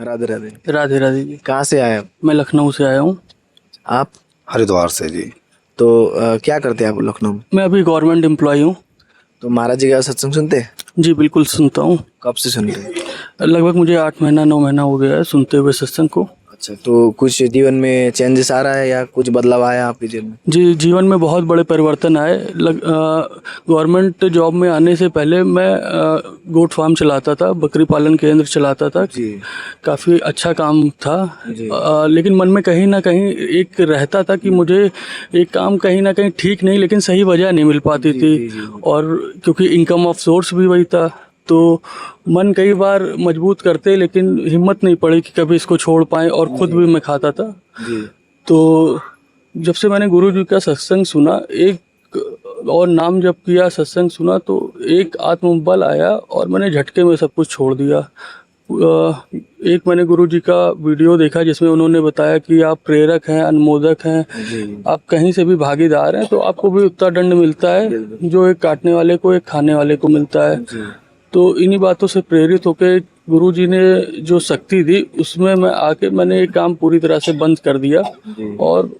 राधे राधे। राधे राधे जी। कहाँ से आए आप? मैं लखनऊ से आया हूँ। आप? हरिद्वार से जी। तो क्या करते हैं आप लखनऊ में? मैं अभी गवर्नमेंट एम्प्लॉय हूँ। तो महाराज जी का सत्संग सुनते हैं? जी बिल्कुल सुनता हूँ। कब से सुनते हैं? लगभग मुझे 8 महीना 9 महीना हो गया है सुनते हुए सत्संग को। अच्छा, तो कुछ जीवन में चेंजेस आ रहा है या कुछ बदलाव आया आपके जीवन में? जी जीवन में बहुत बड़े परिवर्तन आए। गवर्नमेंट जॉब में आने से पहले मैं गोट फार्म चलाता था, बकरी पालन केंद्र चलाता था जी। काफ़ी अच्छा काम था। जी। लेकिन मन में कहीं ना कहीं एक रहता था कि मुझे एक काम कहीं ना कहीं ठीक नहीं लेकिन सही वजह नहीं मिल पाती थी। और क्योंकि इनकम ऑफ सोर्स भी वही था तो मन कई बार मजबूत करते लेकिन हिम्मत नहीं पड़ी कि कभी इसको छोड़ पाएँ और ख़ुद भी मैं खाता था। जी। तो जब से मैंने गुरु जी का सत्संग सुना एक और नाम जप किया, सत्संग सुना तो एक आत्मबल आया और मैंने झटके में सब कुछ छोड़ दिया। एक मैंने गुरु जी का वीडियो देखा जिसमें उन्होंने बताया कि आप प्रेरक हैं, अनुमोदक हैं, आप कहीं से भी भागीदार हैं तो आपको भी उतना दंड मिलता है जो एक काटने वाले को एक खाने वाले को मिलता है। तो इन्हीं बातों से प्रेरित होकर गुरु जी ने जो शक्ति दी उसमें मैं आके मैंने ये काम पूरी तरह से बंद कर दिया और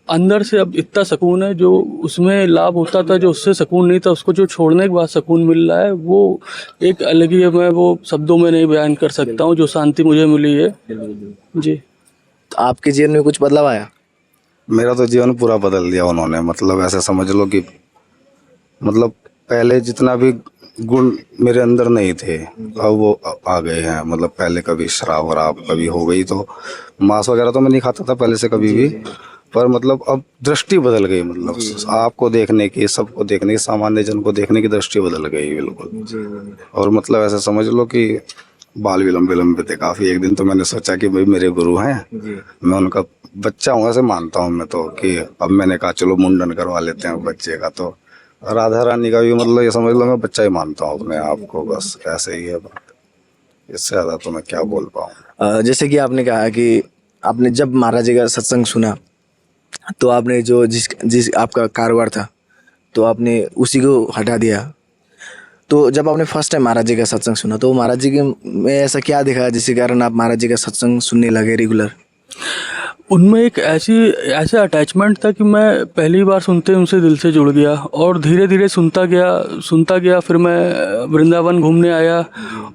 अंदर से अब इतना सुकून है जो उसमें लाभ होता था जो उससे सुकून नहीं था उसको जो छोड़ने के बाद सुकून मिल रहा है वो एक अलग ही है। मैं वो शब्दों में नहीं बयान कर सकता हूँ जो शांति मुझे मिली है। जी। तो आपके जीवन में कुछ बदलाव आया? मेरा तो जीवन पूरा बदल दिया उन्होंने। मतलब ऐसे समझ लो कि मतलब पहले जितना भी गुण मेरे अंदर नहीं थे अब वो आ गए हैं। मतलब पहले कभी शराब वराब कभी हो गई तो मांस वगैरह तो मैं नहीं खाता था पहले से कभी भी, पर मतलब अब दृष्टि बदल गई। मतलब आपको देखने की, सबको देखने की, सामान्य जन को देखने की दृष्टि बदल गई बिल्कुल। और मतलब ऐसा समझ लो कि बाल विलंबित थे काफ़ी। एक दिन तो मैंने सोचा कि भाई मेरे गुरु हैं, मैं उनका बच्चा हूँ ऐसे मानता हूँ मैं तो, कि अब मैंने कहा चलो मुंडन करवा लेते हैं बच्चे का। तो राधा रानी का भी मतलब ये समझ लो मैं बच्चा ही मानता हूँ अपने आप को, बस ऐसे ही है बात। इससे ज़्यादा तो मैं क्या बोल पाऊँ। जैसे कि आपने कहा कि आपने जब महाराज जी का सत्संग सुना तो आपने जो जिस आपका कारोबार था तो आपने उसी को हटा दिया। तो जब आपने फर्स्ट टाइम महाराज जी का सत्संग सुना तो महाराज जी के में ऐसा क्या देखा जिसके कारण आप महाराज जी का सत्संग सुनने लगे रेगुलर? उनमें एक ऐसा अटैचमेंट था कि मैं पहली बार सुनते उनसे दिल से जुड़ गया और धीरे धीरे सुनता गया। फिर मैं वृंदावन घूमने आया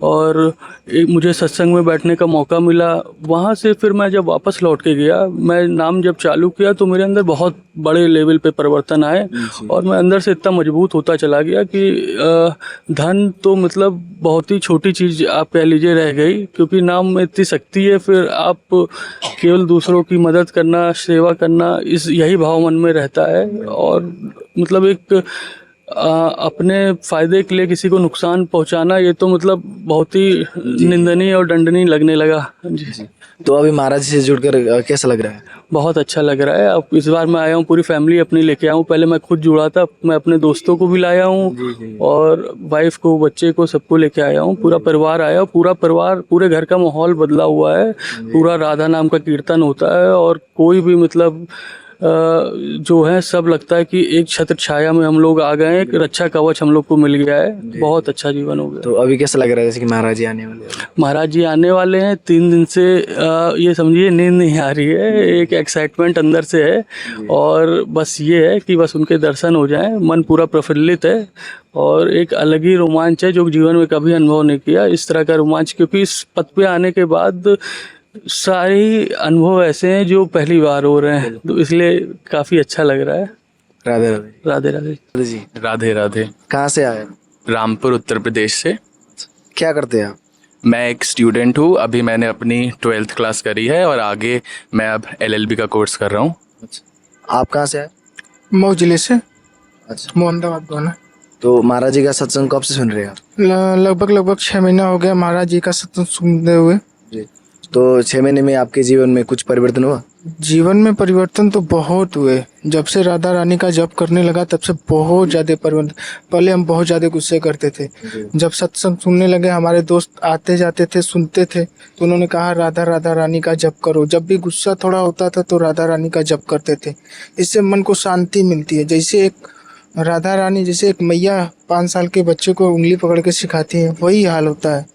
और एक मुझे सत्संग में बैठने का मौका मिला। वहाँ से फिर मैं जब वापस लौट के गया, मैं नाम जब चालू किया तो मेरे अंदर बहुत बड़े लेवल पे परिवर्तन आए और मैं अंदर से इतना मजबूत होता चला गया कि धन तो मतलब बहुत ही छोटी चीज़ आप कह लीजिए रह गई, क्योंकि नाम में इतनी शक्ति है। फिर आप केवल दूसरों की मदद करना, सेवा करना, यही भाव मन में रहता है और मतलब एक अपने फ़ायदे के लिए किसी को नुकसान पहुंचाना ये तो मतलब बहुत ही निंदनीय और दंडनीय लगने लगा। जी। तो अभी महाराज जी से जुड़कर कैसा लग रहा है? बहुत अच्छा लग रहा है। अब इस बार मैं आया हूँ पूरी फैमिली अपनी लेके आया हूँ। पहले मैं खुद जुड़ा था, मैं अपने दोस्तों को भी लाया हूँ और वाइफ को, बच्चे को, सबको लेके आया हूँ। पूरा परिवार आया, पूरा परिवार, पूरे घर का माहौल बदला हुआ है। पूरा राधा नाम का कीर्तन होता है और कोई भी मतलब जो है सब लगता है कि एक छत्र छाया में हम लोग आ गए, एक रक्षा कवच हम लोग को मिल गया है। बहुत अच्छा जीवन हो गया। तो अभी कैसा लग रहा है जैसे कि महाराज जी आने वाले हैं? महाराज जी आने वाले हैं 3 दिन से। ये समझिए नींद नहीं आ रही है, एक एक्साइटमेंट अंदर से है और बस ये है कि बस उनके दर्शन हो जाएं। मन पूरा प्रफुल्लित है और एक अलग ही रोमांच है जो जीवन में कभी अनुभव नहीं किया इस तरह का रोमांच, क्योंकि इस पद पे आने के बाद सारे ही अनुभव ऐसे हैं जो पहली बार हो रहे हैं, तो इसलिए काफ़ी अच्छा लग रहा है। राधे राधे। राधे राधे। राधे जी। राधे राधे। कहाँ से आए? रामपुर उत्तर प्रदेश से। क्या करते हैं आप? मैं एक स्टूडेंट हूँ। अभी मैंने अपनी 12th क्लास करी है और आगे मैं अब LLB का कोर्स कर रहा हूँ। आप कहाँ से आए? मऊ जिले से। अच्छा। मोहम्मदाबाद गाना। तो महाराज जी का सत्संग कब से सुन रहे हैं आप? लगभग 6 महीना हो गया महाराज जी का सत्संग सुनते हुए। जी। तो 6 महीने में आपके जीवन में कुछ परिवर्तन हुआ? जीवन में परिवर्तन तो बहुत हुए। जब से राधा रानी का जप करने लगा तब से बहुत ज़्यादा परिवर्तन। पहले हम बहुत ज़्यादा गुस्से करते थे। जब सत्संग सुनने लगे, हमारे दोस्त आते जाते थे, सुनते थे, तो उन्होंने कहा राधा रानी का जप करो। जब भी गुस्सा थोड़ा होता था तो राधा रानी का जप करते थे। इससे मन को शांति मिलती है। जैसे एक राधा रानी, जैसे एक मैया 5 साल के बच्चे को उंगली पकड़ के सिखाती है, वही हाल होता है।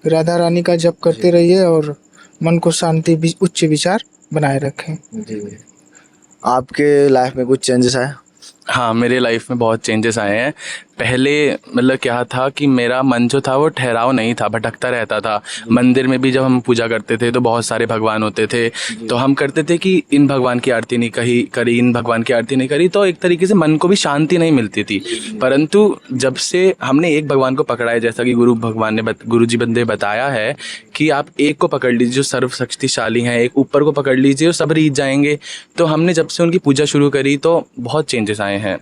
राधा रानी का जप करते रहिए और मन को शांति उच्च विचार बनाए रखें। जी। आपके लाइफ में कुछ चेंजेस आए? हाँ, मेरे लाइफ में बहुत चेंजेस आए हैं। पहले मतलब क्या था कि मेरा मन जो था वो ठहराव नहीं था, भटकता रहता था। मंदिर में भी जब हम पूजा करते थे तो बहुत सारे भगवान होते थे, तो हम करते थे कि इन भगवान की आरती नहीं करी, इन भगवान की आरती नहीं करी, तो एक तरीके से मन को भी शांति नहीं मिलती थी। परंतु जब से हमने एक भगवान को पकड़ा है, जैसा कि गुरु जी ने बताया है कि आप एक को पकड़ लीजिए जो सर्वशक्तिशाली हैं, एक ऊपर को पकड़ लीजिए, सब रीत जाएंगे। तो हमने जब से उनकी पूजा शुरू करी तो बहुत चेंजेस आए हैं।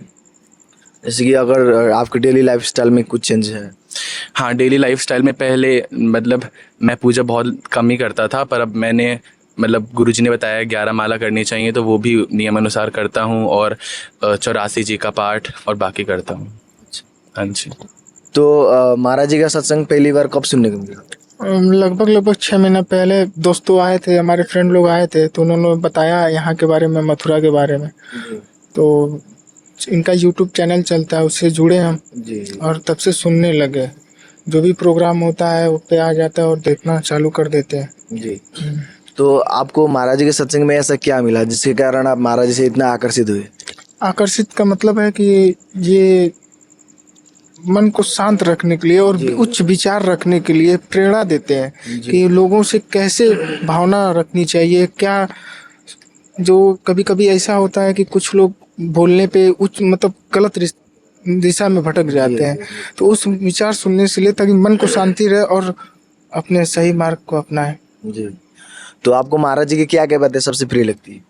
जैसे कि अगर आपके डेली लाइफस्टाइल में कुछ चेंज है? हाँ, डेली लाइफस्टाइल में पहले मतलब मैं पूजा बहुत कम ही करता था, पर अब मैंने मतलब गुरुजी ने बताया 11 माला करनी चाहिए, तो वो भी नियम अनुसार करता हूँ, और 84 जी का पाठ और बाकी करता हूँ। हाँ जी। तो महाराज जी का सत्संग पहली बार कब सुनने को मिला? लगभग 6 महीना पहले दोस्तों आए थे, हमारे फ्रेंड लोग आए थे, तो उन्होंने बताया यहाँ के बारे में, मथुरा के बारे में। तो इनका यूट्यूब चैनल चलता है, उससे जुड़े हम जी। और तब से सुनने लगे। जो भी प्रोग्राम होता है वो पे आ जाता है और देखना चालू कर देते हैं। जी। तो आपको महाराज जी के सत्संग में ऐसा क्या मिला जिसके कारण आप महाराज जी से इतना आकर्षित हुए? आकर्षित का मतलब है कि ये मन को शांत रखने के लिए और उच्च विचार रखने के लिए प्रेरणा देते हैं कि लोगों से कैसे भावना रखनी चाहिए। क्या जो कभी कभी ऐसा होता है कि कुछ लोग बोलने पे उच्च मतलब गलत दिशा में भटक जाते हैं, तो उस विचार सुनने से लिए ताकि मन को शांति रहे और अपने सही मार्ग को अपनाए। जी। तो आपको महाराज जी की क्या क्या बातें सबसे प्रिय लगती है?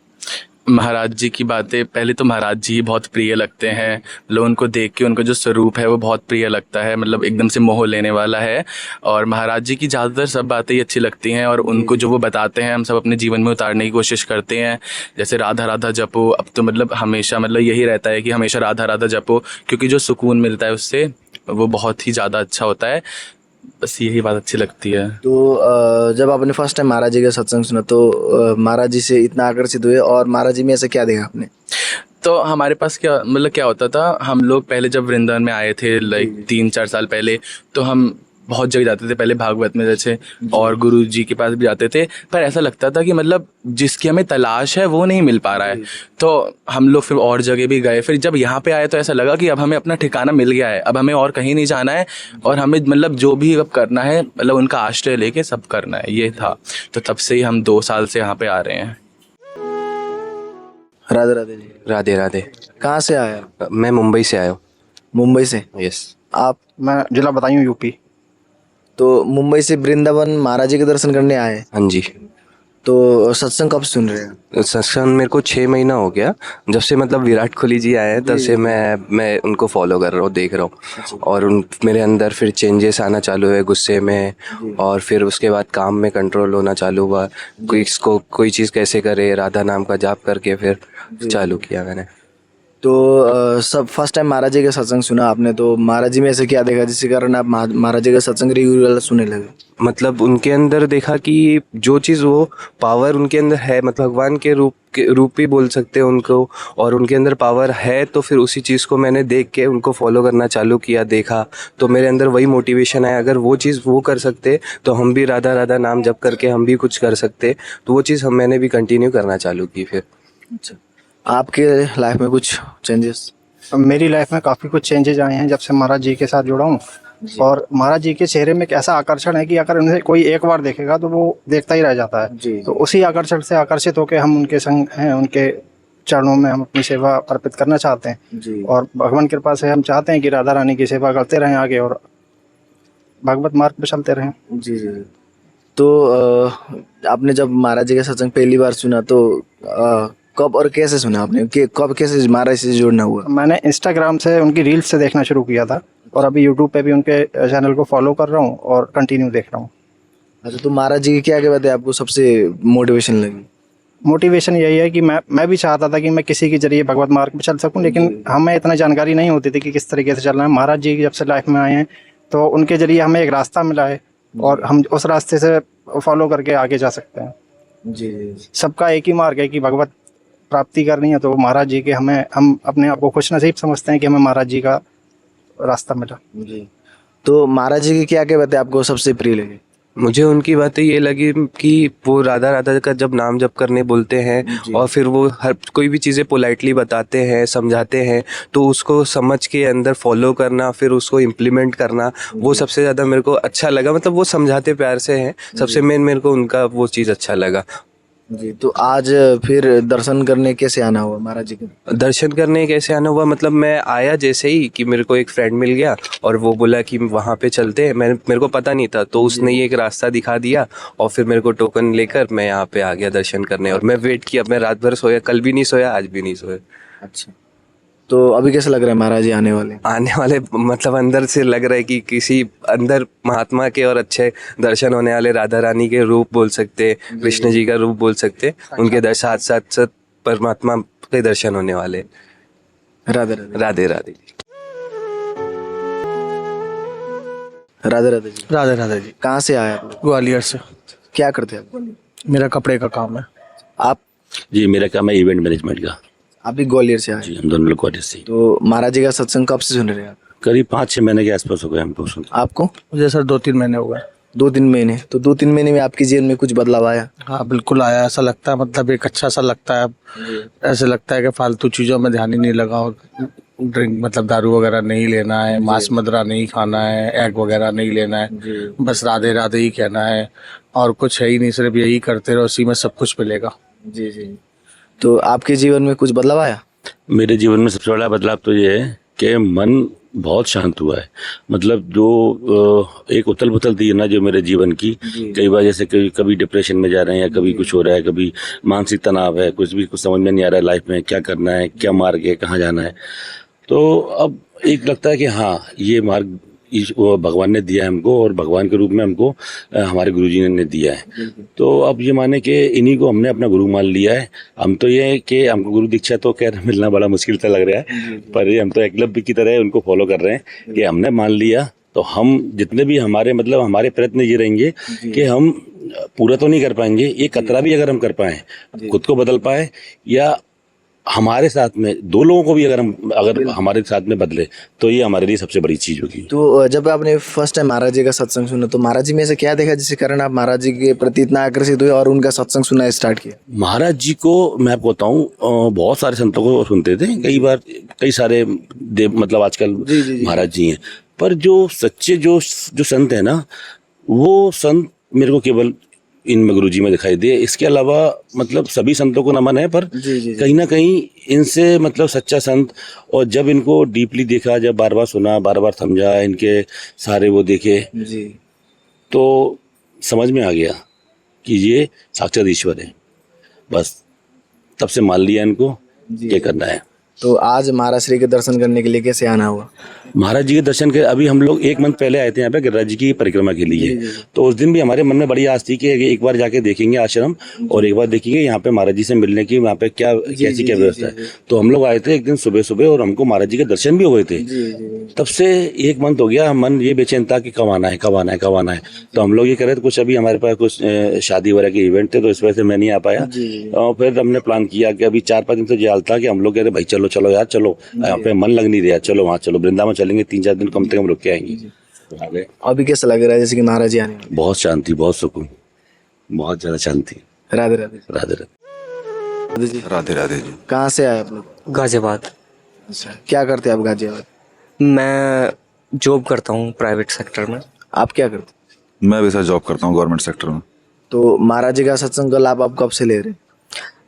महाराज जी की बातें, पहले तो महाराज जी बहुत प्रिय लगते हैं। मतलब उनको देख के उनका जो स्वरूप है वो बहुत प्रिय लगता है, मतलब एकदम से मोह लेने वाला है। और महाराज जी की ज़्यादातर सब बातें ही अच्छी लगती हैं, और उनको जो वो बताते हैं हम सब अपने जीवन में उतारने की कोशिश करते हैं। जैसे राधा राधा जपो, अब तो मतलब हमेशा मतलब यही रहता है कि हमेशा राधा राधा जपो, क्योंकि जो सुकून मिलता है उससे वो बहुत ही ज़्यादा अच्छा होता है। बस यही बात अच्छी लगती है। तो जब आपने फर्स्ट टाइम महाराज जी का सत्संग सुना तो महाराज जी से इतना आकर्षित हुए, और महाराज जी में ऐसा क्या देखा आपने? तो हमारे पास क्या होता था, हम लोग पहले जब वृंदावन में आए थे लाइक 3-4 साल पहले, तो हम बहुत जगह जाते थे, पहले भागवत में जैसे, और गुरु जी के पास भी जाते थे। पर ऐसा लगता था कि मतलब जिसकी हमें तलाश है वो नहीं मिल पा रहा है, तो हम लोग फिर और जगह भी गए। फिर जब यहाँ पे आए तो ऐसा लगा कि अब हमें अपना ठिकाना मिल गया है, अब हमें और कहीं नहीं जाना है, और हमें मतलब जो भी अब करना है मतलब उनका आश्रय लेके सब करना है, ये था। तो तब से ही हम 2 साल से यहाँ पे आ रहे हैं। राधे राधे जी। राधे राधे। कहाँ से आए आप? मैं मुंबई से आया हूँ। मुंबई से? यस। आप? मैं जिला बताऊँ यूपी। तो मुंबई से वृंदावन महाराज जी के दर्शन करने आए, हाँ जी। तो सत्संग कब सुन रहे हैं? सत्संग मेरे को 6 महीना हो गया, जब से मतलब विराट कोहली जी आए हैं तब से मैं उनको फॉलो कर रहा हूँ, देख रहा हूँ। और मेरे अंदर फिर चेंजेस आना चालू हुए, गुस्से में, और फिर उसके बाद काम में कंट्रोल होना चालू हुआ। कोई चीज़ कैसे करे, राधा नाम का जाप करके फिर चालू किया मैंने। तो सब फर्स्ट टाइम महाराज जी का सत्संग सुना आपने, तो महाराज जी में ऐसे क्या देखा जिसके कारण आप महाराज जी का सत्संग रेगुलर सुनने लगे? मतलब उनके अंदर देखा कि जो चीज़ वो पावर उनके अंदर है, मतलब भगवान के रूप ही बोल सकते हैं उनको, और उनके अंदर पावर है। तो फिर उसी चीज़ को मैंने देख के उनको फॉलो करना चालू किया, देखा, तो मेरे अंदर वही मोटिवेशन आया, अगर वो चीज़ वो कर सकते तो हम भी राधा राधा नाम जप करके हम भी कुछ कर सकते। तो वो चीज़ मैंने भी कंटिन्यू करना चालू की फिर। अच्छा, आपके लाइफ में कुछ चेंजेस? मेरी लाइफ में काफ़ी कुछ चेंजेज आए हैं जब से महाराज जी के साथ जुड़ा हूँ। और महाराज जी के चेहरे में एक ऐसा आकर्षण है कि अगर उन्हें कोई एक बार देखेगा तो वो देखता ही रह जाता है जी। तो उसी आकर्षण से आकर्षित होकर हम उनके संग हैं, उनके चरणों में हम अपनी सेवा अर्पित करना चाहते हैं जी। और भगवान कृपा से हम चाहते हैं कि राधा रानी की सेवा करते रहें आगे और भगवत मार्ग पर चलते रहें। जी जी। तो आपने जब महाराज जी का सत्संग पहली बार सुना तो कब और कैसे सुना आपने, कि कब कैसे महाराज से जुड़ना हुआ? मैंने इंस्टाग्राम से उनकी रील्स से देखना शुरू किया था और अभी यूट्यूब पे भी उनके चैनल को फॉलो कर रहा हूँ और कंटिन्यू देख रहा हूँ। अच्छा, तो महाराज जी की क्या क्या बातें आपको सबसे मोटिवेशन लगी? मोटिवेशन यही है कि मैं भी चाहता था कि मैं किसी के जरिए भगवत मार्ग पे चल सकूं, लेकिन हमें इतना जानकारी नहीं होती थी कि किस तरीके से चलना है। महाराज जी जब से लाइफ में आए हैं तो उनके जरिए हमें एक रास्ता मिला है और हम उस रास्ते से फॉलो करके आगे जा सकते हैं। जी। सबका एक ही मार्ग है कि भगवत प्राप्ति करनी है, तो महाराज जी के हम अपने आप को खुश नसीब समझते हैं कि हमें महाराज जी का रास्ता मिला। जी। तो महाराज जी की क्या क्या बातें आपको सबसे प्रिय लगी? मुझे उनकी बातें ये लगी कि वो राधा राधा का जब नाम जप करने बोलते हैं और फिर वो हर कोई भी चीज़ें पोलाइटली बताते हैं, समझाते हैं, तो उसको समझ के अंदर फॉलो करना, फिर उसको इम्प्लीमेंट करना, वो सबसे ज़्यादा मेरे को अच्छा लगा। मतलब वो समझाते प्यार से हैं, सबसे मेन मेरे को उनका वो चीज़ अच्छा लगा। जी। तो आज फिर दर्शन करने कैसे आना हुआ महाराज जी के? दर्शन करने कैसे आना हुआ, मतलब मैं आया जैसे ही कि मेरे को एक फ्रेंड मिल गया और वो बोला कि वहाँ पे चलते हैं। मेरे को पता नहीं था, तो उसने ये एक रास्ता दिखा दिया और फिर मेरे को टोकन लेकर मैं यहाँ पे आ गया दर्शन करने। और मैं वेट किया, मैं रात भर सोया, कल भी नहीं सोया, आज भी नहीं सोया। अच्छा। तो अभी कैसा लग रहा है महाराज जी आने वाले? मतलब अंदर से लग रहा है कि किसी अंदर महात्मा के और अच्छे दर्शन होने वाले, राधा रानी के रूप बोल सकते, कृष्ण जी का रूप बोल सकते, उनके साथ साथ परमात्मा के दर्शन होने वाले। राधे राधे। राधे राधे। राधे राधे जी। राधे राधे जी। कहाँ से आए आप? ग्वालियर से। क्या करते हैं आप? मेरा कपड़े का काम है। आप? जी, मेरा काम है इवेंट मैनेजमेंट का। आप भी ग्वालियर से आए? जी, हम दोनों लोग ग्वालियर से। तो महाराज जी का सत्संग कब से सुन रहे हैं आप? करीब 5-6 महीने के आसपास हो गए हमको सुन। आपको? मुझे सर 2-3 महीने हो गए। 2-3 महीने? तो 2-3 महीने में आपके जीवन में कुछ बदलाव आया? हाँ बिल्कुल आया। ऐसा लगता है, मतलब एक अच्छा सा लगता है। ऐसे लगता है कि फालतू चीज़ों में ध्यान ही नहीं लगा। और ड्रिंक मतलब दारू वगैरह नहीं लेना है, मांस मदिरा नहीं खाना है, एग वगैरह नहीं लेना है, बस राधे राधे ही कहना है और कुछ है ही नहीं, सिर्फ यही करते रहो, उसी में सब कुछ मिलेगा। जी जी। तो आपके जीवन में कुछ बदलाव आया? मेरे जीवन में सबसे बड़ा बदलाव तो ये है कि मन बहुत शांत हुआ है। मतलब जो एक उथल पुथल थी ना जो मेरे जीवन की, कई बार जैसे कभी डिप्रेशन में जा रहे हैं या कभी कुछ हो रहा है, कभी मानसिक तनाव है, कुछ समझ में नहीं आ रहा है लाइफ में क्या करना है, क्या मार्ग है, कहाँ जाना है। तो अब एक लगता है कि हाँ ये मार्ग वो भगवान ने दिया है हमको और भगवान के रूप में हमको हमारे गुरुजी ने दिया है। तो अब ये माने कि इन्हीं को हमने अपना गुरु मान लिया है। हम तो ये कि हमको गुरु दीक्षा तो खैर मिलना बड़ा मुश्किल सा लग रहा है, पर ये हम तो एकलव्य की तरह उनको फॉलो कर रहे हैं कि हमने मान लिया तो हम जितने भी हमारे मतलब हमारे प्रयत्न ये रहेंगे कि हम पूरा तो नहीं कर पाएंगे, एक कतरा भी अगर हम कर पाएँ, खुद को बदल पाए या हमारे साथ में 2 लोगों को भी अगर हमारे साथ में बदले तो ये हमारे लिए सबसे बड़ी चीज़ होगी। तो जब आपने फर्स्ट टाइम महाराज जी का सत्संग सुना तो महाराज जी में ऐसे क्या देखा जिसके कारण आप महाराज जी के प्रति इतना आकर्षित हुए और उनका सत्संग सुनना स्टार्ट किया? महाराज जी को मैं आपको बताऊं, बहुत सारे संतों को सुनते थे, कई बार कई सारे देव मतलब आजकल महाराज जी हैं, पर जो सच्चे जो संत है ना, वो संत मेरे को केवल इनमें गुरुजी में दिखाई दिए। इसके अलावा मतलब सभी संतों को नमन है, पर कहीं ना कहीं इनसे मतलब सच्चा संत, और जब इनको डीपली देखा, जब बार बार सुना, बार बार समझा, इनके सारे वो देखे तो समझ में आ गया कि ये साक्षात ईश्वर है। बस तब से मान लिया इनको क्या करना है। तो आज महाराज श्री के दर्शन करने के लिए कैसे आना हुआ? महाराज जी के दर्शन के अभी हम लोग 1 मंथ पहले आए थे यहाँ पे गिरिराज जी की परिक्रमा के लिए। तो उस दिन भी हमारे मन में बड़ी आस थी कि एक बार जाके देखेंगे आश्रम और एक बार देखेंगे यहाँ पे महाराज जी से मिलने की, वहाँ पे क्या कैसी क्या व्यवस्था है। तो हम लोग आए थे एक दिन सुबह सुबह और हमको महाराज जी के दर्शन भी हो गए थे। तब से 1 मंथ हो गया, मन ये बेचैन था कि कब आना है कब आना है कब आना है। तो हम लोग ये कह रहे थे, कुछ अभी हमारे पास कुछ शादी वगैरह के इवेंट थे तो इस वजह से मैं नहीं आ पाया। और फिर हमने प्लान किया कि अभी 4-5 दिन से जाल था कि हम लोग कह रहे भाई चलो चलो यार चलो, यहाँ पे मन लग नहीं रहा, चलो वहाँ चलो, वृंदावन चलेंगे, 3-4 दिन कम से कम रुक के आएंगे। अभी कैसा लग रहा है जैसे कि महाराज जी आने? बहुत शांति, बहुत सुकून, बहुत ज्यादा शांति। राधे राधे। राधे राधे। राधे जी। राधे राधे जी। कहाँ से आए आप लोग? गाजियाबाद। अच्छा, क्या करते हैं आप गाजियाबाद? मैं जॉब करता हूँ प्राइवेट सेक्टर में। आप क्या करते हैं? मैं भी सर जॉब करता हूँ गवर्नमेंट सेक्टर में। तो महाराज जी का सत्संग का लाभ आप कब से ले रहे हैं?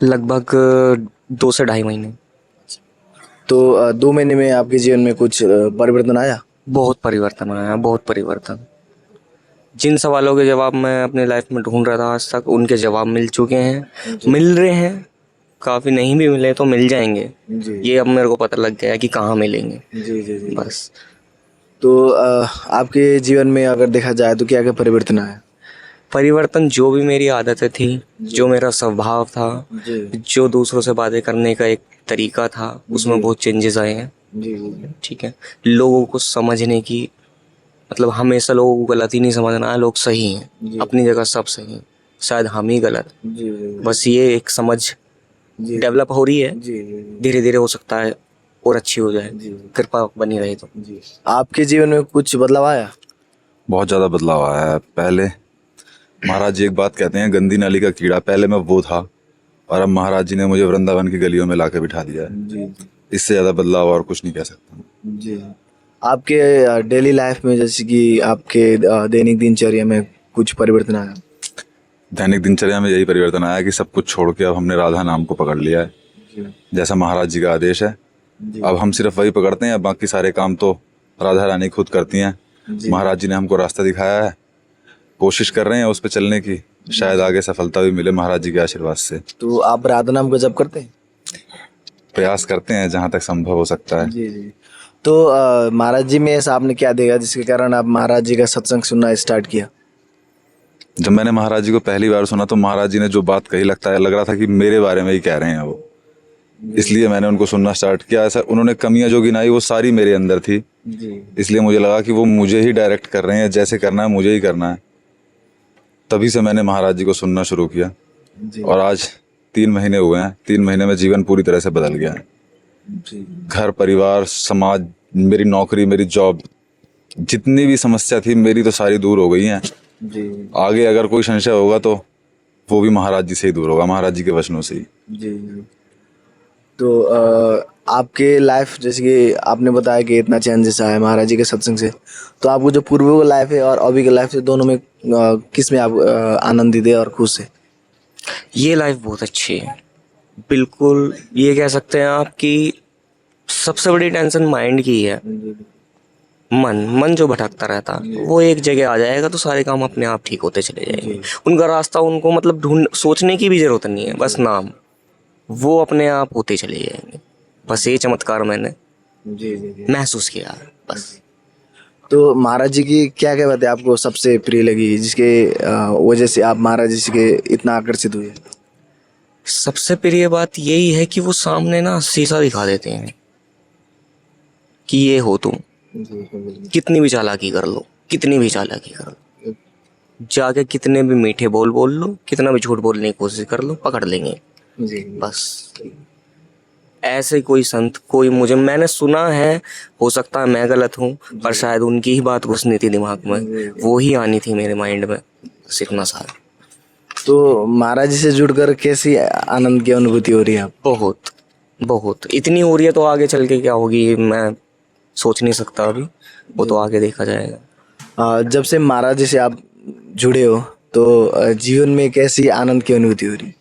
लगभग 2 से 2.5 महीने। तो 2 महीने में आपके जीवन में कुछ परिवर्तन आया? बहुत परिवर्तन आया, बहुत परिवर्तन। जिन सवालों के जवाब मैं अपने लाइफ में ढूंढ रहा था आज तक, उनके जवाब मिल चुके हैं, मिल रहे हैं। काफ़ी नहीं भी मिले तो मिल जाएंगे, ये अब मेरे को पता लग गया है कि कहाँ मिलेंगे। जी। बस। तो आपके जीवन में अगर देखा जाए तो क्या क्या परिवर्तन आया? परिवर्तन जो भी मेरी आदतें थी, जो मेरा स्वभाव था, जो दूसरों से बातें करने का एक तरीका था, उसमें बहुत चेंजेस आए हैं। ठीक है, लोगों को समझने की, मतलब हमेशा लोगों को गलत ही नहीं समझना है, लोग सही हैं, अपनी जगह सब सही हैं, शायद हम ही गलत। बस ये एक समझ डेवलप हो रही है, धीरे धीरे हो सकता है और अच्छी हो जाए, कृपा बनी रहे तो। आपके जीवन में कुछ बदलाव आया? बहुत ज़्यादा बदलाव आया है। पहले महाराज जी एक बात कहते हैं, गंदी नाली का कीड़ा, पहले मैं वो था और अब महाराज जी ने मुझे वृंदावन की गलियों में लाके बिठा दिया है। जी इससे ज़्यादा बदलाव और कुछ नहीं कह सकता। जी। आपके डेली लाइफ में जैसे कि आपके दैनिक दिनचर्या में कुछ परिवर्तन आया? दैनिक दिनचर्या में यही परिवर्तन आया कि सब कुछ छोड़ के अब हमने राधा नाम को पकड़ लिया है, जैसा महाराज जी का आदेश है। अब हम सिर्फ वही पकड़ते हैं, बाकी सारे काम तो राधा रानी खुद करती हैं। महाराज जी ने हमको रास्ता दिखाया है, कोशिश कर रहे हैं उस पर चलने की, शायद आगे सफलता भी मिले महाराज जी के आशीर्वाद से। तो आप राधा नाम को जप करते हैं? प्रयास करते हैं जहाँ तक संभव हो सकता है। जी जी। तो महाराज जी में ऐसा आपने क्या देखा जिसके कारण आप महाराज जी का सत्संग सुनना स्टार्ट किया? जब मैंने महाराज जी को पहली बार सुना तो महाराज जी ने जो बात कही लग रहा था कि मेरे बारे में ही कह रहे हैं वो, इसलिए मैंने उनको सुनना स्टार्ट किया। ऐसा उन्होंने कमियां जो गिनाई वो सारी मेरे अंदर थी, इसलिए मुझे लगा कि वो मुझे ही डायरेक्ट कर रहे हैं, जैसे करना है मुझे ही करना है। तभी से मैंने महाराज जी को सुनना शुरू किया और आज 3 महीने हुए हैं। 3 महीने में जीवन पूरी तरह से बदल गया है। घर परिवार समाज, मेरी नौकरी, मेरी जॉब, जितनी भी समस्या थी मेरी तो सारी दूर हो गई हैं। आगे अगर कोई संशय होगा तो वो भी महाराज जी से ही दूर होगा, महाराज जी के वचनों से ही। जी। तो आपके लाइफ जैसे कि आपने बताया कि इतना चेंजेस आया महाराज जी के सत्संग से, तो आपको जो पूर्व का लाइफ है और अभी के लाइफ से दोनों में किस में आप आनंदित है और खुश है? ये लाइफ बहुत अच्छी है, बिल्कुल। ये कह सकते हैं आप कि सबसे बड़ी टेंशन माइंड की है। मन जो भटकता रहता वो एक जगह आ जाएगा तो सारे काम अपने आप ठीक होते चले जाएंगे। उनका रास्ता उनको मतलब सोचने की भी जरूरत नहीं है, बस नाम, वो अपने आप होते चले जाएंगे। बस ये चमत्कार मैंने महसूस किया बस। तो महाराज जी की क्या क्या बातें आपको सबसे प्रिय लगी जिसके वजह से आप महाराज जी के इतना आकर्षित हुए? सबसे प्रिय बात यही है कि वो सामने ना शीशा दिखा देते हैं कि ये हो तुम, कितनी भी चालाकी कर लो, कितनी भी चालाकी कर लो, जाके कितने भी मीठे बोल लो, कितना भी झूठ बोलने की कोशिश कर लो, पकड़ लेंगे। बस ऐसे कोई संत कोई मैंने सुना है, हो सकता है मैं गलत हूँ, पर शायद उनकी ही बात घुसनी थी दिमाग में, वो ही आनी थी मेरे माइंड में, बस इतना सारा। तो महाराज जी से जुड़कर कैसी आनंद की अनुभूति हो रही है आप? बहुत इतनी हो रही है, तो आगे चल के क्या होगी मैं सोच नहीं सकता अभी, वो तो आगे देखा जाएगा। जब से महाराज जी से आप जुड़े हो तो जीवन में कैसी आनंद की अनुभूति हो रही?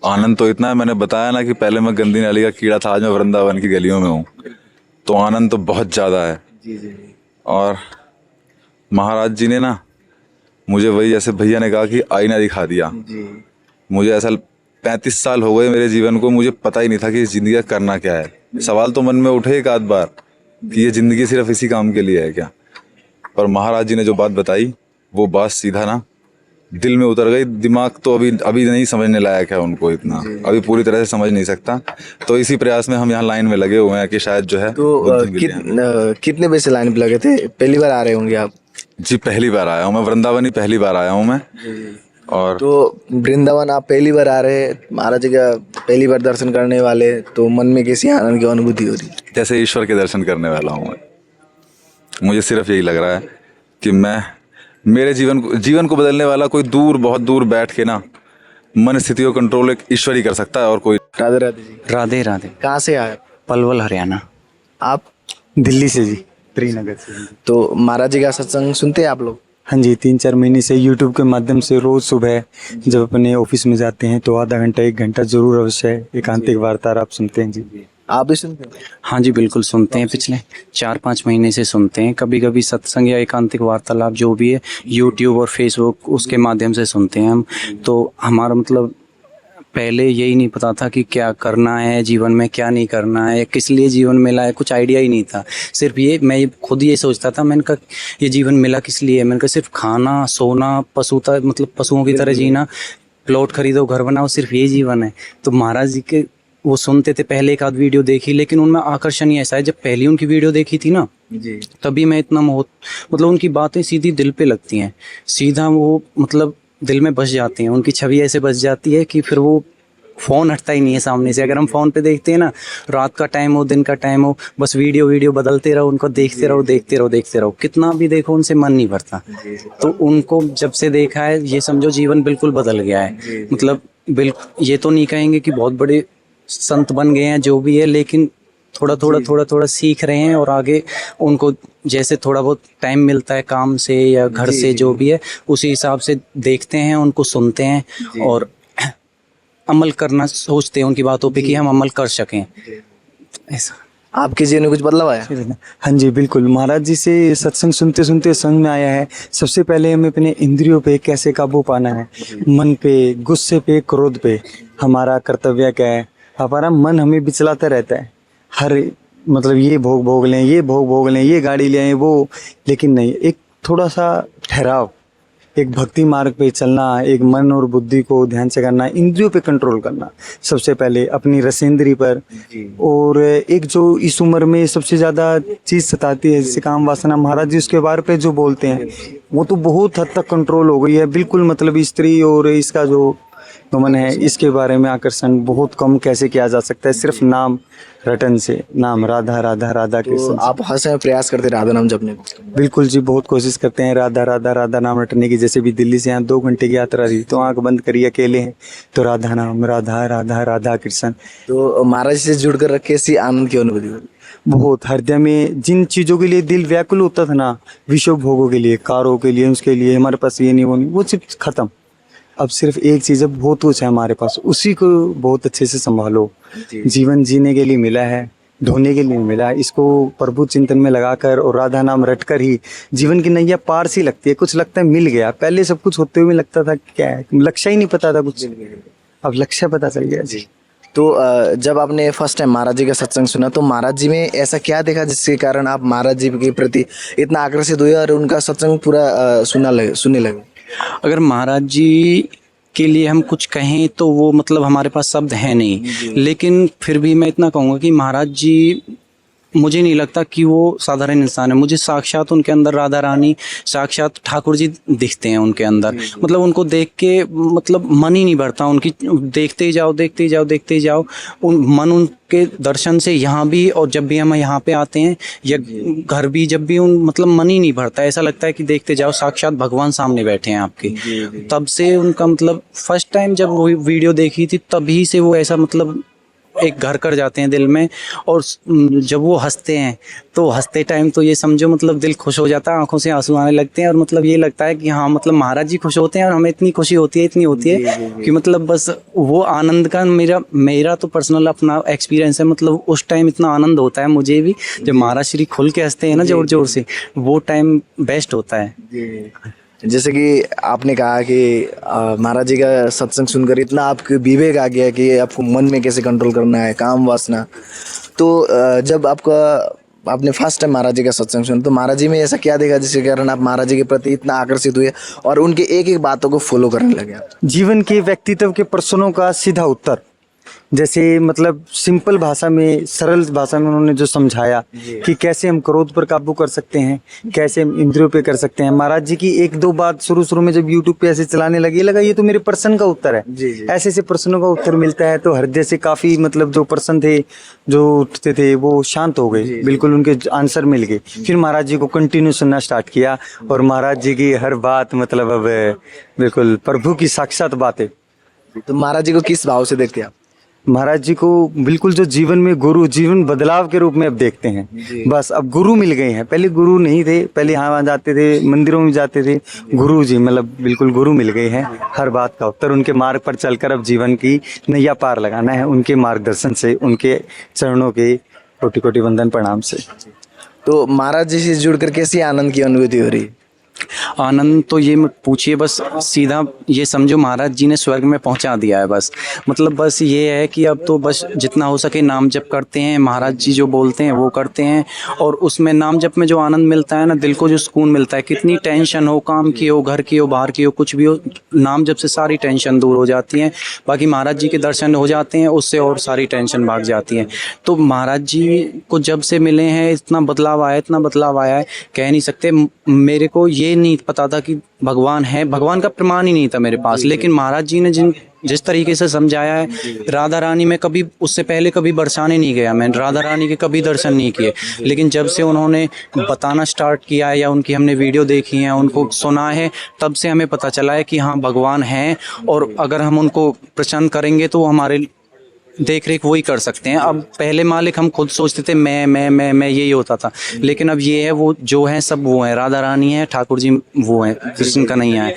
आनंद तो इतना है, मैंने बताया ना कि पहले मैं गंदी नाली का कीड़ा था, आज मैं वृंदावन की गलियों में हूँ, तो आनंद तो बहुत ज़्यादा है। और महाराज जी ने ना मुझे वही, जैसे भैया ने कहा कि आईना दिखा दिया। मुझे ऐसा 35 साल हो गए मेरे जीवन को, मुझे पता ही नहीं था कि इस जिंदगी का करना क्या है। सवाल तो मन में उठे एक आध बार कि ये जिंदगी सिर्फ इसी काम के लिए है क्या, पर महाराज जी ने जो बात बताई वो बात सीधा ना दिल में उतर गई। दिमाग तो अभी नहीं समझने लायक है उनको, इतना अभी पूरी तरह से समझ नहीं सकता। तो इसी प्रयास में हम यहाँ लाइन में लगे हुए हैं कि शायद जो है। तो कितने बजे से लाइन पे लगे थे? पहली बार आ रहे होंगे आप? जी पहली बार आया हूँ मैं, वृंदावन ही पहली बार आया हूँ मैं। और तो वृंदावन आप पहली बार आ रहे, महाराज जी का पहली बार दर्शन करने वाले, तो मन में कैसी आनंद की अनुभूति हो रही? जैसे ईश्वर के दर्शन करने वाला हूँ मैं। मुझे सिर्फ यही लग रहा है कि मैं मेरे जीवन को बदलने वाला कोई बहुत दूर बैठ के ना मन स्थिति को कंट्रोल एक ईश्वर ही कर सकता है और कोई। राधे राधे जी। राधे राधे। कहाँ से आए? पलवल हरियाणा। आप? दिल्ली से जी, त्रिनगर से। तो महाराज जी का सत्संग सुनते हैं आप लोग? हाँ जी, 3-4 महीने से यूट्यूब के माध्यम से रोज सुबह जब अपने ऑफिस में जाते हैं तो आधा घंटा 1 घंटा जरूर अवश्य एकांतिक वार्ता आप सुनते हैं जी। आप भी सुनते हैं? हाँ जी बिल्कुल सुनते हैं, पिछले 4-5 महीने से सुनते हैं। कभी कभी सत्संग या एकांतिक वार्तालाप जो भी है यूट्यूब और फेसबुक उसके माध्यम से सुनते हैं हम। तो हमारा मतलब पहले यही नहीं पता था कि क्या करना है जीवन में, क्या नहीं करना है, किस लिए जीवन मिला है, कुछ आइडिया ही नहीं था। सिर्फ ये मैं खुद ये सोचता था, मैंने कहा ये जीवन मिला किस लिए है, मैंने कहा सिर्फ खाना सोना पशुओं की तरह जीना, प्लॉट खरीदो घर बनाओ, सिर्फ ये जीवन है। तो महाराज जी के वो सुनते थे, पहले एक आध वीडियो देखी, लेकिन उनमें आकर्षण ही ऐसा है, जब पहली उनकी वीडियो देखी थी ना जी, तभी मैं इतना मतलब उनकी बातें सीधी दिल पे लगती हैं, सीधा वो मतलब दिल में बस जाती हैं, उनकी छवि ऐसे बस जाती है कि फिर वो फ़ोन हटता ही नहीं है सामने से। अगर हम फ़ोन पे देखते हैं ना, रात का टाइम हो दिन का टाइम हो, बस वीडियो बदलते रहो, उनको देखते रहो, कितना भी देखो उनसे मन नहीं भरता। तो उनको जब से देखा है ये समझो जीवन बिल्कुल बदल गया है। मतलब ये तो नहीं कहेंगे कि बहुत बड़े संत बन गए हैं जो भी है, लेकिन थोड़ा सीख रहे हैं और आगे उनको जैसे थोड़ा बहुत टाइम मिलता है काम से या घर से जो भी है, उसी हिसाब से देखते हैं, उनको सुनते हैं और अमल करना सोचते हैं उनकी बातों पे कि हम अमल कर सकें। ऐसा आपके जीवन में कुछ बदलाव आया? हाँ जी बिल्कुल, महाराज जी से सत्संग सुनते सुनते समझ में आया है सबसे पहले हमें अपने इंद्रियों पे कैसे काबू पाना है, मन पे, गुस्से पे, क्रोध पे। हमारा कर्तव्य क्या है? हमारा मन हमें बिचलाता रहता है, हर मतलब ये भोग लें, ये गाड़ी ले आए वो, लेकिन नहीं, एक थोड़ा सा ठहराव, एक भक्ति मार्ग पे चलना, एक मन और बुद्धि को ध्यान से करना, इंद्रियों पे कंट्रोल करना सबसे पहले, अपनी रसेंद्री पर। और एक जो इस उम्र में सबसे ज़्यादा चीज़ सताती है जैसे काम वासना, महाराज जी उसके बारे पे जो बोलते हैं वो तो बहुत हद तक कंट्रोल हो गई है बिल्कुल। मतलब स्त्री और इसका जो गमन है, इसके बारे में आकर्षण बहुत कम कैसे किया जा सकता है, सिर्फ नाम रटन से, नाम राधा राधा राधा के। तो आप हर समय प्रयास करते राधा नाम जपने को? बिल्कुल जी, बहुत कोशिश करते हैं राधा राधा राधा नाम रटने की। जैसे भी दिल्ली से यहाँ 2 घंटे की यात्रा रही तो आंख बंद करी अकेले हैं तो राधा नाम, राधा राधा राधा कृष्ण। तो महाराज से जुड़कर रखे कैसी आनंद की अनुभूति हुई? बहुत, हृदय में जिन चीज़ों के लिए दिल व्याकुल होता था ना, विश्व भोगों के लिए, कारों के लिए, उसके लिए हमारे पास ये नहीं वो सिर्फ खत्म। अब सिर्फ एक चीज़ है, बहुत कुछ है हमारे पास, उसी को बहुत अच्छे से संभालो। जीवन जीने के लिए मिला है, ढोने के लिए मिला है, इसको प्रभु चिंतन में लगाकर और राधा नाम रटकर ही जीवन की नैया पार सी लगती है। कुछ लगता है मिल गया, पहले सब कुछ होते हुए लगता था क्या है, लक्ष्य ही नहीं पता था कुछ, अब लक्ष्य पता चल गया जी। तो जब आपने फर्स्ट टाइम महाराज जी का सत्संग सुना तो महाराज जी में ऐसा क्या देखा जिसके कारण आप महाराज जी के प्रति इतना आकर्षित हुए और उनका सत्संग पूरा सुनने लगे? अगर महाराज जी के लिए हम कुछ कहें तो वो मतलब हमारे पास शब्द हैं नहीं, लेकिन फिर भी मैं इतना कहूँगा कि महाराज जी, मुझे नहीं लगता कि वो साधारण इंसान है। मुझे साक्षात उनके अंदर राधा रानी, साक्षात ठाकुर जी दिखते हैं उनके अंदर। मतलब उनको देख के मतलब मन ही नहीं भरता, उनकी देखते ही जाओ मन उनके दर्शन से यहाँ भी, और जब भी हम यहाँ पे आते हैं या घर भी, जब भी मतलब मन ही नहीं भरता, ऐसा लगता है कि देखते जाओ साक्षात भगवान सामने बैठे हैं आपके। तब से उनका मतलब फर्स्ट टाइम जब वो वीडियो देखी थी तभी से वो ऐसा मतलब एक घर कर जाते हैं दिल में। और जब वो हंसते हैं तो हंसते टाइम तो ये समझो मतलब दिल खुश हो जाता है, आंखों से आंसू आने लगते हैं और मतलब ये लगता है कि हाँ मतलब महाराज जी खुश होते हैं और हमें इतनी खुशी होती है कि मतलब बस वो आनंद का मेरा तो पर्सनल अपना एक्सपीरियंस है। मतलब उस टाइम इतना आनंद होता है मुझे भी जब महाराज श्री खुल के हंसते हैं ना जोर जोर से, वो टाइम बेस्ट होता है। जैसे कि आपने कहा कि महाराज जी का सत्संग सुनकर इतना आपके विवेक आ गया कि आपको मन में कैसे कंट्रोल करना है, काम वासना। तो जब आपने फर्स्ट टाइम महाराज जी का सत्संग सुना तो महाराज जी में ऐसा क्या देखा जिसके कारण आप महाराज जी के प्रति इतना आकर्षित हुए और उनके एक एक बातों को फॉलो करने लगे? जीवन के व्यक्तित्व के प्रश्नों का सीधा उत्तर, जैसे मतलब सिंपल भाषा में, सरल भाषा में उन्होंने जो समझाया कि कैसे हम क्रोध पर काबू कर सकते हैं, कैसे हम इंद्रियों पे कर सकते हैं। महाराज जी की 1-2 बात शुरू में जब यूट्यूब पे ऐसे चलाने लगी, लगा ये तो मेरे प्रश्न का उत्तर है। ऐसे ऐसे प्रश्नों का उत्तर मिलता है तो हृदय से काफ़ी मतलब जो प्रश्न थे, जो उठते थे, वो शांत हो गए, बिल्कुल उनके आंसर मिल गए। फिर महाराज जी को कंटिन्यू सुनना स्टार्ट किया और महाराज जी की हर बात मतलब अब बिल्कुल प्रभु की साक्षात बातें। तो महाराज जी को किस भाव से देखते हैं आप? महाराज जी को बिल्कुल जो जीवन में गुरु, जीवन बदलाव के रूप में अब देखते हैं। बस अब गुरु मिल गए हैं, पहले गुरु नहीं थे, पहले यहाँ जाते थे, मंदिरों में जाते थे, गुरु जी मतलब बिल्कुल गुरु मिल गए हैं। हर बात का उत्तर उनके मार्ग पर चलकर अब जीवन की नैया पार लगाना है, उनके मार्गदर्शन से, उनके चरणों के कोटि कोटि वंदन प्रणाम से। तो महाराज जी से जुड़कर कैसी आनंद की अनुभूति हो रही है? आनंद तो ये मत पूछिए, बस सीधा ये समझो महाराज जी ने स्वर्ग में पहुंचा दिया है। बस मतलब बस ये है कि अब तो बस जितना हो सके नाम जप करते हैं, महाराज जी जो बोलते हैं वो करते हैं, और उसमें नाम जप में जो आनंद मिलता है ना, दिल को जो सुकून मिलता है, कितनी टेंशन हो, काम की हो, घर की हो, बाहर की हो, कुछ भी हो, नाम जप से सारी टेंशन दूर हो जाती है। बाकी महाराज जी के दर्शन हो जाते हैं, उससे और सारी टेंशन भाग जाती है। तो महाराज जी को जब से मिले हैं इतना बदलाव आया है, कह नहीं सकते। मेरे को ये नहीं पता था कि भगवान है, भगवान का प्रमाण ही नहीं था मेरे पास, लेकिन महाराज जी ने जिस तरीके से समझाया है राधा रानी में, कभी उससे पहले कभी बरसाने नहीं गया मैं, राधा रानी के कभी दर्शन नहीं किए, लेकिन जब से उन्होंने बताना स्टार्ट किया है या उनकी हमने वीडियो देखी है, उनको सुना है, तब से हमें पता चला है कि हाँ भगवान हैं, और अगर हम उनको प्रसन्न करेंगे तो वो हमारे देख रेख वही कर सकते हैं। अब पहले मालिक हम खुद सोचते थे मैं यही होता था, लेकिन अब ये है वो जो है सब वो है, राधा रानी है, ठाकुर जी वो है, कृष्ण का नहीं है।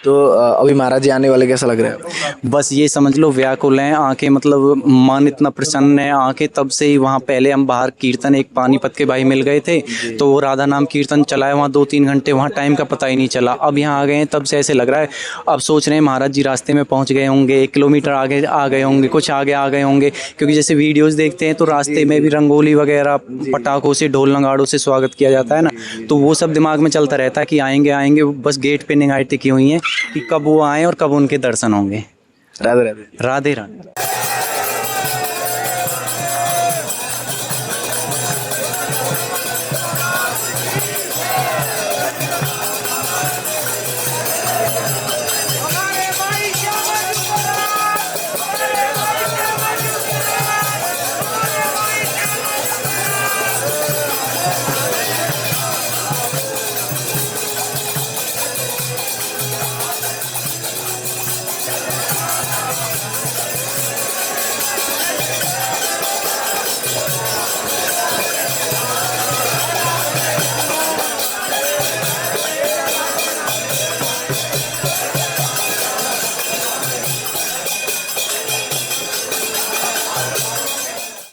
तो अभी महाराज जी आने वाले, कैसा लग रहा है? बस ये समझ लो व्याकुल हैं आंखें, मतलब मन इतना प्रसन्न है, आंखें तब से ही वहाँ पहले हम बाहर कीर्तन, एक पानीपत के भाई मिल गए थे तो वो राधा नाम कीर्तन चलाए वहाँ 2-3 घंटे, वहाँ टाइम का पता ही नहीं चला। अब यहाँ आ गए हैं तब से ऐसे लग रहा है, अब सोच रहे हैं महाराज जी रास्ते में पहुँच गए होंगे, 1 किलोमीटर आगे आ गए होंगे, कुछ आगे आ गए होंगे, क्योंकि जैसे वीडियोज़ देखते हैं तो रास्ते में भी रंगोली वगैरह पटाखों से, ढोल नगाड़ों से स्वागत किया जाता है ना, तो वो सब दिमाग में चलता रहता है कि आएंगे, बस गेट पे निगाहें टिकी हुई हैं कि कब वो आए और कब उनके दर्शन होंगे। राधे राधे। राधे राधे।